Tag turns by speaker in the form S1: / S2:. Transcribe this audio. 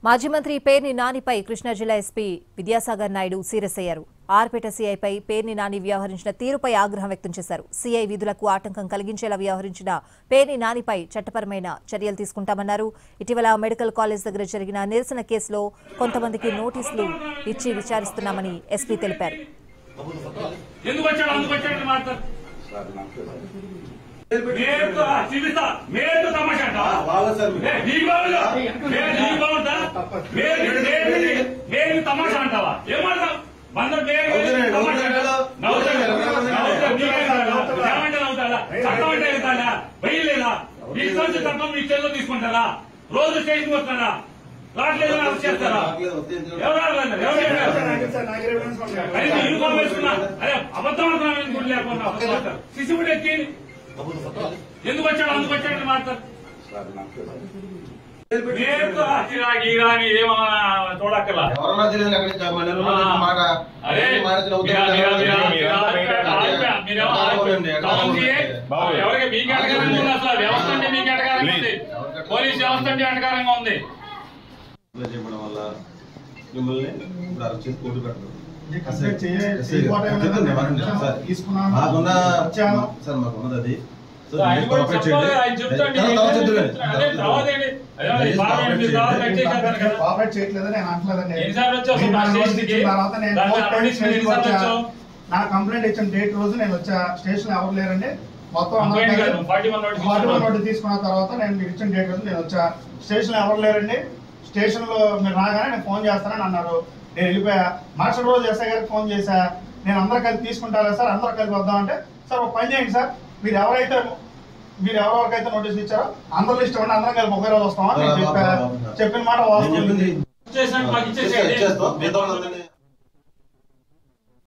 S1: మాజీ మంత్రి పేర్ని నానిపై కృష్ణా జిల్లా ఎస్పీ విద్యాసాగర్ నాయుడు సీరియస్ అయ్యారు. ఆర్పేట సీఐపై పేర్ని నాని వ్యవహరించిన తీరుపై ఆగ్రహం వ్యక్తం చేశారు. సీఐ విధులకు ఆటంకం కలిగించేలా వ్యవహరించిన పేర్ని నానిపై చట్టపరమైన చర్యలు తీసుకుంటామన్నారు. ఇటీవల మెడికల్ కాలేజ్ దగ్గర జరిగిన నిరసన కేసులో కొంతమందికి నోటీసులు ఇచ్చి విచారిస్తున్నామని ఎస్పీ తెలిపారు.
S2: తమాషా అంటావా వెయ్యలేదా చట్టం మీ చేతిలో తీసుకుంటారా? రోజు స్టేషన్ వస్తారా? రావట్లేదు అరెస్ట్ చేస్తారా? యూనిఫామ్ వేసుకున్నా అదే అబద్ధం అనుకున్నా లేకుండా శిశువుడు ఎక్కి ఎందుకు వచ్చాడు అందుకు వచ్చాడని మాట్లాడు. చూడక్కర్లా ఎవరికి మీకు అటకారంగా ఉంది, అసలు వ్యవస్థ అంటే మీకు అటకారంగా ఉంది, పోలీస్ వ్యవస్థ అంటే అటకారంగా ఉంది.
S3: నా కంప్లైంట్ ఇచ్చిన డేట్ రోజు నేను వచ్చా. స్టేషన్ ఎవరు లేరండి, మొత్తం 41 నోటు తీసుకున్న తర్వాత నేను మీరు ఇచ్చిన డేట్ రోజు నేను వచ్చా. స్టేషన్ ఎవరు లేరండి, స్టేషన్ లో మీరు రాగానే నేను ఫోన్ చేస్తానని అన్నారు. నేను వెళ్ళిపోయా. మరుసటి రోజు ఎస్ఐ గారికి ఫోన్ చేశా. నేను అందరు కలిసి తీసుకుంటారా సార్, అందరు కలిసి వద్దామంటే సార్ ఒక పని చేయండి సార్, మీరు ఎవరెవరికైతే నోటీస్ ఇచ్చారో అందరు లిస్ట్ ఇవ్వండి, అందరం కలిసి ఒకే రోజు వస్తామని నేను చెప్పిన మాట వాస్తవం.